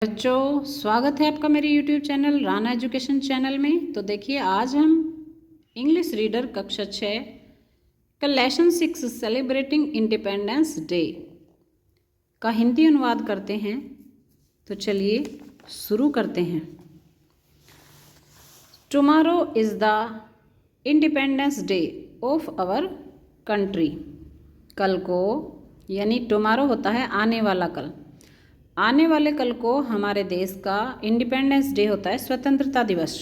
बच्चों, स्वागत है आपका मेरे YouTube channel Rana education channel में। तो देखिए, आज हम इंग्लिश रीडर कक्षा 6 का लेसन 6 सेलिब्रेटिंग इंडिपेंडेंस डे का हिंदी अनुवाद करते हैं। तो चलिए शुरू करते हैं। Tomorrow is the independence day of our country. कल को, यानी टुमारो होता है आने वाला कल, आने वाले कल को हमारे देश का इंडिपेंडेंस डे होता है, स्वतंत्रता दिवस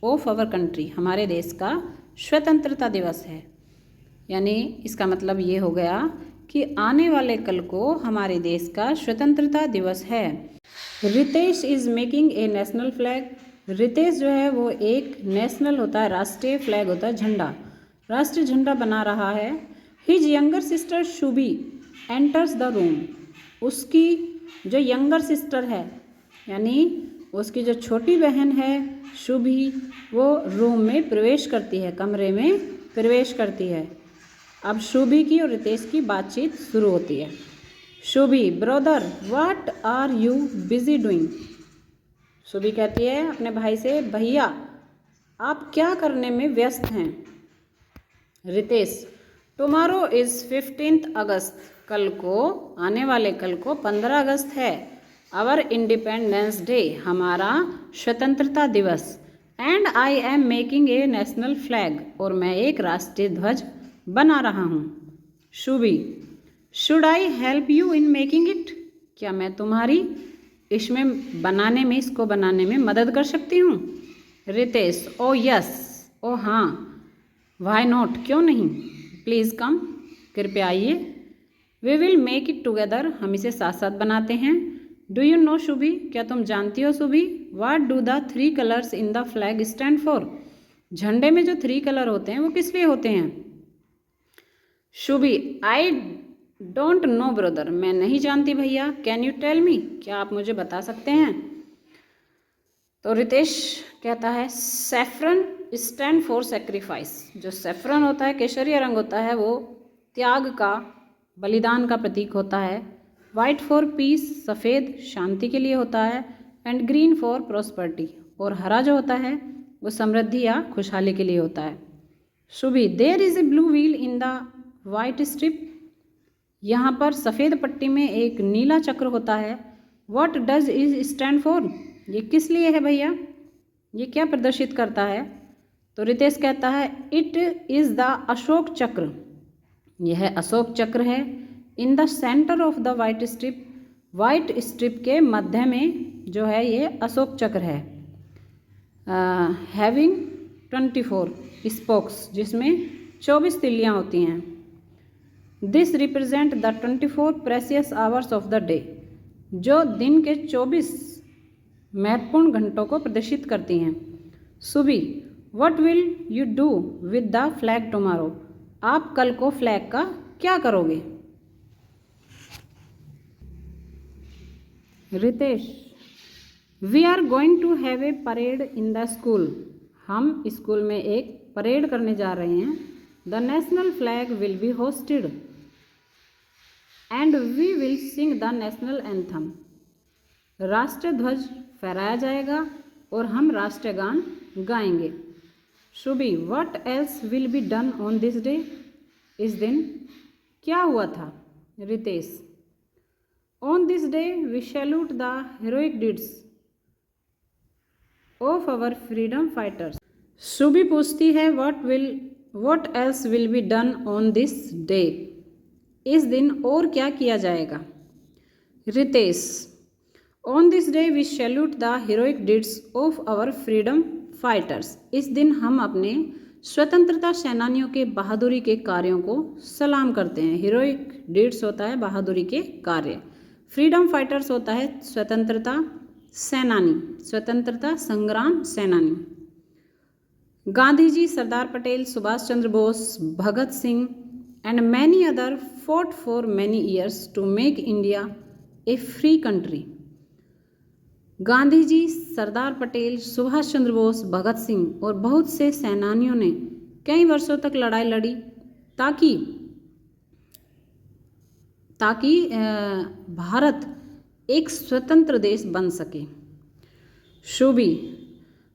ऑफ आवर कंट्री, हमारे देश का स्वतंत्रता दिवस है। यानी इसका मतलब ये हो गया कि आने वाले कल को हमारे देश का स्वतंत्रता दिवस है। Ritesh is making a national flag. Ritesh जो है वो एक नेशनल होता है, राष्ट्रीय फ्लैग होता है, झंडा, राष्ट्रीय झंडा बना रहा है। His younger sister Shubhi enters the room. उसकी जो यंगर सिस्टर है, यानी उसकी जो छोटी बहन है शुभी, वो रूम में प्रवेश करती है, कमरे में प्रवेश करती है। अब शुभी की और रितेश की बातचीत शुरू होती है। Shubhi, brother what are you busy doing. Shubhi कहती है अपने भाई से, भैया आप क्या करने में व्यस्त हैं। रितेश, टुमारो इज़ 15 अगस्त। कल को, आने वाले कल को 15 अगस्त है। आवर इंडिपेंडेंस डे, हमारा स्वतंत्रता दिवस। And I am making a national flag, और मैं एक राष्ट्रीय ध्वज बना रहा हूँ। Shubhi, should I help you in making it. क्या मैं तुम्हारी इसमें बनाने में, इसको बनाने में मदद कर सकती हूँ। रितेश, ओ यस, ओ हाँ, वाई नॉट, क्यों नहीं, प्लीज़ कम, कृपया आइए। We will make it together, हम इसे साथ साथ बनाते हैं। डू यू नो शुभी, क्या तुम जानती हो Shubhi, what do the 3 colours in the flag stand for. झंडे में जो 3 कलर होते हैं वो किस लिए होते हैं। Shubhi, I don't know brother, मैं नहीं जानती भैया। कैन यू टेल मी, क्या आप मुझे बता सकते हैं। तो रितेश कहता है, सैफरन स्टैंड फॉर सेक्रीफाइस। जो सैफरन होता है, केसरिया रंग होता है, वो त्याग का, बलिदान का प्रतीक होता है। वाइट फॉर पीस, सफ़ेद शांति के लिए होता है। एंड ग्रीन फॉर प्रॉस्पर्टी, और हरा जो होता है वो समृद्धि या खुशहाली के लिए होता है। Shubhi, there is a blue wheel in the white strip. यहाँ पर सफ़ेद पट्टी में एक नीला चक्र होता है। What does is stand for, ये किस लिए है भैया, ये क्या प्रदर्शित करता है। तो रितेश कहता है, इट इज़ द अशोक चक्र, यह अशोक चक्र है। In the centre of the white strip, white strip के मध्य में जो है ये अशोक चक्र है। हैविंग 24 स्पोक्स, जिसमें 24 तिल्लियाँ होती हैं। This represent the 24 precious hours of the day, जो दिन के 24 महत्वपूर्ण घंटों को प्रदर्शित करती हैं। Shubhi, what will you do with the flag tomorrow, आप कल को फ्लैग का क्या करोगे। Ritesh, we are going to have a parade in the school, हम स्कूल में एक परेड करने जा रहे हैं। The national flag will be hosted and we will sing the national anthem. राष्ट्रीय ध्वज फहराया जाएगा और हम राष्ट्रीय गान गाएंगे। Shubhi, what else will be done on this day, इस दिन क्या हुआ था। Ritesh, on this day we salute the heroic deeds of our freedom fighters. Shubhi पूछती है, what else will be done on this day, इस दिन और क्या किया जाएगा। Ritesh, on this day we salute the heroic deeds of our freedom fighters, इस दिन हम अपने स्वतंत्रता सेनानियों के बहादुरी के कार्यों को सलाम करते हैं। हीरोइक डीड्स होता है बहादुरी के कार्य, फ्रीडम फाइटर्स होता है स्वतंत्रता सेनानी, स्वतंत्रता संग्राम सेनानी। Gandhi ji, Sardar Patel, Subhash Chandra Bose, Bhagat Singh and many other fought for many years to make India a free country। Gandhi ji, Sardar Patel, Subhash Chandra Bose, Bhagat Singh और बहुत से सेनानियों ने कई वर्षों तक लड़ाई लड़ी ताकि भारत एक स्वतंत्र देश बन सके। Shubhi,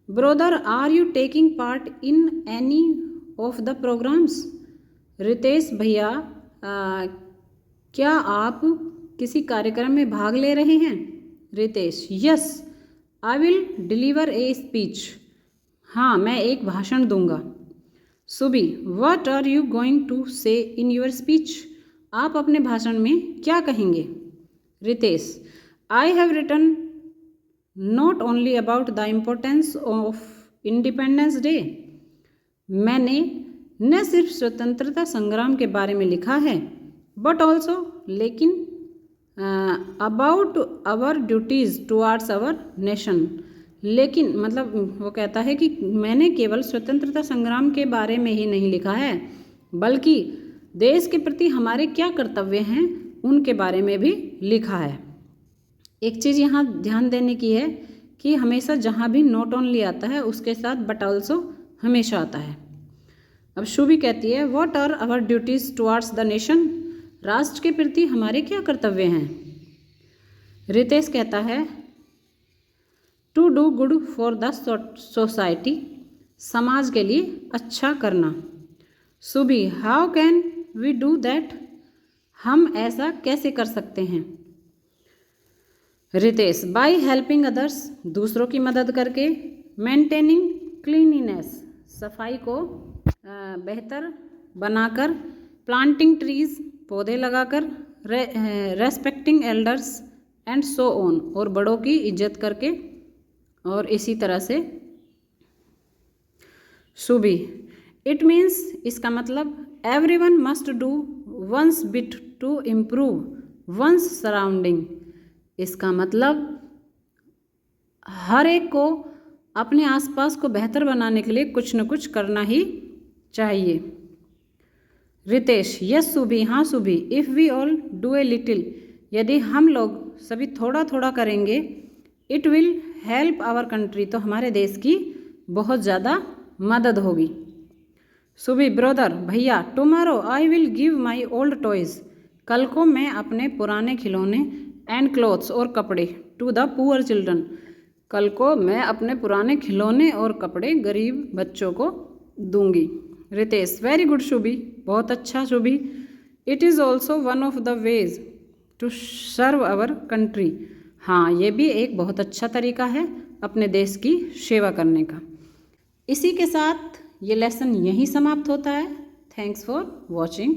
brother are you taking part in any of the programmes? Ritesh भैया, क्या आप किसी कार्यक्रम में भाग ले रहे हैं? Ritesh, yes I will deliver a speech. हाँ, मैं एक भाषण दूंगा। Subi, what are you going to say in your speech? आप अपने भाषण में क्या कहेंगे? Ritesh, I have written not only about the importance of independence day. मैंने न सिर्फ स्वतंत्रता संग्राम के बारे में लिखा है, बट ऑल्सो लेकिन about our duties towards our nation. लेकिन मतलब वो कहता है कि मैंने केवल स्वतंत्रता संग्राम के बारे में ही नहीं लिखा है, बल्कि देश के प्रति हमारे क्या कर्तव्य हैं उनके बारे में भी लिखा है। एक चीज़ यहाँ ध्यान देने की है कि हमेशा जहाँ भी नॉट ओनली आता है उसके साथ बट ऑल्सो हमेशा आता है। अब शुभी कहती है what are our duties towards the nation? राष्ट्र के प्रति हमारे क्या कर्तव्य हैं? रितेश कहता है to do good for the society, समाज के लिए अच्छा करना। Subi, how can we do that? हम ऐसा कैसे कर सकते हैं? रितेश, बाय हेल्पिंग अदर्स, दूसरों की मदद करके। मेंटेनिंग क्लीनिनेस, सफाई को बेहतर बनाकर। प्लांटिंग ट्रीज, पौधे लगाकर। Respecting elders and so on, और बड़ों की इज्जत करके, और इसी तरह से। सुबी, इट मीन्स, इसका मतलब everyone must do one's bit to improve one's surrounding. इसका मतलब हर एक को अपने आसपास को बेहतर बनाने के लिए कुछ न कुछ करना ही चाहिए। रितेश, यस सुबी, हाँ Subi, if we all do a little, यदि हम लोग सभी थोड़ा थोड़ा करेंगे, it will help our country, तो हमारे देश की बहुत ज़्यादा मदद होगी। सुबी, ब्रदर भैया, tomorrow I will give my old toys, कल को मैं अपने पुराने खिलौने, एंड क्लोथ्स, और कपड़े, टू द पुअर चिल्ड्रन, कल को मैं अपने पुराने खिलौने और कपड़े गरीब बच्चों को दूंगी। रितेश, वेरी गुड शुभी, बहुत अच्छा Shubhi. It is also one of the ways to serve our country, हाँ ये भी एक बहुत अच्छा तरीका है अपने देश की सेवा करने का। इसी के साथ ये लेसन यहीं समाप्त होता है। Thanks for watching.